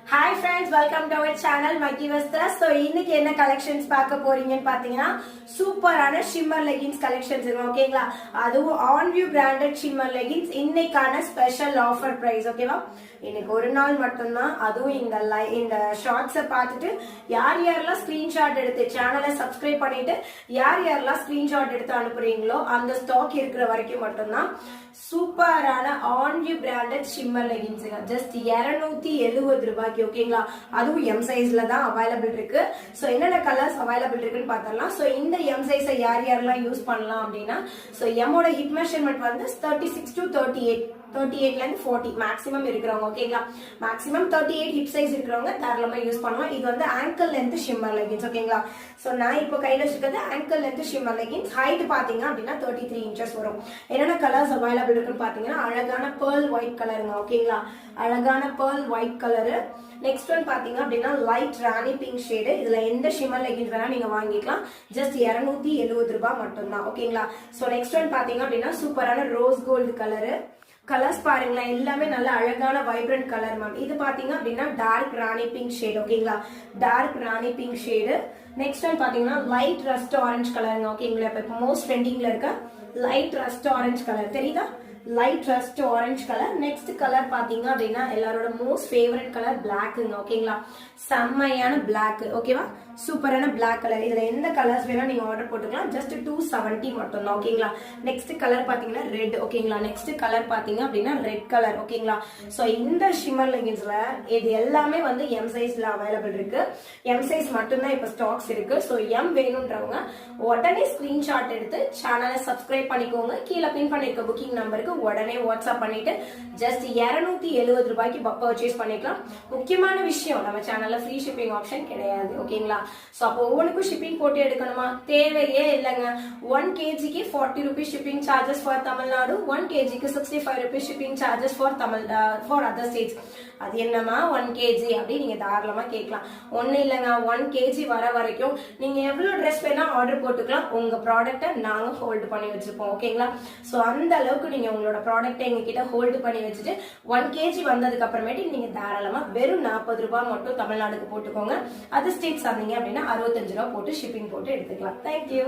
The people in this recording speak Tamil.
Hi friends, welcome to our channel Maggi Vastras. So இன்னைக்கு என்ன கலெக்ஷன்ஸ் பார்க்க போறீங்கன்னு பாத்தீங்கன்னா சூப்பரான ஷிம்மர் லெகின்ஸ் கலெக்ஷன்ஸ் இருக்கு ஓகேங்களா. அதுவும் on view branded shimmer leggings இன்னைக்கான ஸ்பெஷல் ஆஃபர் பிரைஸ் ஓகேவா. இன்னைக்கு ஒரு நாள் மட்டும்தான். அதுவும் இந்த ஷார்ட்ஸை பார்த்துட்டு யார் யாரெல்லாம் ஸ்கிரீன்ஷாட் எடுத்து சேனலை சப்ஸ்கிரைப் பண்ணிட்டு யார் யாரெல்லாம் ஸ்கிரீன்ஷாட் எடுத்து அனுப்புறீங்களோ அந்த ஸ்டாக் இருக்கிற வரைக்கும் மட்டும்தான் சூப்பரான on view branded shimmer leggings just 270 ரூபாய்க்கு ஓகேங்களா. அதுவும் எம் சைஸ்ல தான் அவைலபிள் இருக்கு. சோ என்னென்ன கலர்ஸ் அவைலபிள் இருக்குன்னு பார்த்தரலாம். சோ இந்த எம் சைஸை யார் யாரெல்லாம் யூஸ் பண்ணலாம் அப்படின்னா சோ எம்மோட ஹிப் மெஷர்மெண்ட் வந்து 36 to 38ல இருந்து 40 மேக்ஸிமம் இருக்கிறவங்க ஓகேங்களா. மேக்ஸிமம் 38 ஹிப் சைஸ் இருக்கிறவங்க தாராளமா யூஸ் பண்ணலாம். இது வந்து ஆங்கிள் லென்த் ஷிம்மர் லெகின்ஸ் ஓகேங்களா. சோ நான் இப்போ கையில வச்சிருக்கிறது ankle length shimmer leggings. Height பாத்தீங்க அப்படின்னா 33 இன்ச்சஸ் வரும். என்னென்ன கலர்ஸ் அவைலபிள் இருக்குன்னு பாத்தீங்கன்னா அழகான பேர்ல் ஒயிட் கலருங்க ஓகேங்களா. அழகான pearl white colour. Next one பாத்தீங்க அப்படின்னா லைட் ராணி பிங்க் ஷேடு. இதுல எந்த ஷிம்மர் லெகின்ஸ் வேணா நீங்க வாங்கிக்கலாம். ஜஸ்ட் 270 ரூபாய் மட்டும் தான் ஓகேங்களா. சோ நெக்ஸ்ட் ஒன் பாத்தீங்க அப்படின்னா சூப்பரான ரோஸ் கோல்டு கலரு. கலர்ஸ் பாருங்களேன், எல்லாமே நல்ல அழகான வைப்ரண்ட் கலர் மேம். இது பாத்தீங்க அப்படின்னா டார்க் ராணி பிங்க் ஷேடு ஓகேங்களா. டார்க் ராணி பிங்க் ஷேடு. நெக்ஸ்ட் ஒன் பாத்தீங்கன்னா லைட் ரஸ்ட் ஆரஞ்சு கலருங்க ஓகேங்களா. இப்போ மோஸ்ட் ட்ரெண்டிங்ல இருக்க லைட் ரஸ்ட் ஆரஞ்சு கலர் தெரியுதா. Light rust orange colour. Next colour பாத்தீங்க அப்படின்னா எல்லாரோட மோஸ்ட் ஃபேவரட் கலர் பிளாக்குங்க ஓகேங்களா. செம்மையான பிளாக் ஓகேவா. சூப்பரான பிளாக் கலர். இதுல எந்த கலர்ஸ் வேணா நீங்க ஆர்டர் போட்டுக்கலாம். ஜஸ்ட் 270 மட்டும் தான் ஓகேங்களா. நெக்ஸ்ட் கலர் பாத்தீங்கன்னா ரெட் ஓகேங்களா. நெக்ஸ்ட் கலர் பாத்தீங்க அப்படின்னா ரெட் கலர் ஓகேங்களா. சோ இந்த ஷிம்மர் லெகின்ஸ்ல இது எல்லாமே வந்து எம் சைஸ்ல அவைலபிள் இருக்கு. எம் சைஸ் மட்டும் தான் இப்ப ஸ்டாக்ஸ் இருக்கு. சோ எம் வேணும்ன்றவங்க உடனே ஸ்கிரீன்ஷாட் எடுத்து சேனலை சப்ஸ்கிரைப் பண்ணிக்கோங்க. கீழே பின் பண்ணிருக்க புக்கிங் நம்பருக்கு உடனே வாட்ஸ்அப் பண்ணிட்டு ஜஸ்ட் 270 ரூபாய்க்கு பர்ச்சேஸ் பண்ணிக்கலாம். முக்கியமான விஷயம், நம்ம சேனல்ல ஃப்ரீ ஷிப்பிங் ஆப்ஷன் கிடையாது ஓகேங்களா. சோ அப்போ ஒவ்வொன்றுக்கும் ஷிப்பிங் போட்டு எடுக்கணுமா? தேவையே இல்லைங்க. 1 kgக்கு 40 rupees shipping charges for Tamil Nadu, 1 kgக்கு 65 rupees shipping charges for other states. அது என்னமா 1 kg அப்படி நீங்க தாராளமா கேட்கலாம். ஒண்ணு இல்லைங்க, 1 kg வர வரைக்கும் நீங்க எவ்வளவு ட்ரெஸ் வேணா ஆர்டர் போட்டுக்கலாம். உங்க ப்ராடக்ட்டை நாங்க ஹோல்டு பண்ணி வச்சிருப்போம் ஓகேங்களா. சோ அந்த அளவுக்கு நீங்க உங்களோட ப்ராடக்ட்டை எங்க கிட்ட ஹோல்டு பண்ணி வச்சுட்டு 1 kg வந்ததுக்கு அப்புறமேட்டு நீங்க தாராளமா வெறும் 40 ரூபாய் மட்டும் தமிழ்நாடுக்கு போட்டுக்கோங்க. அதர் ஸ்டேட்ஸ் வந்தீங்க அப்படின்னா 65 ரூபாய் போட்டு ஷிப்பிங் போட்டு எடுத்துக்கலாம். தேங்க்யூ.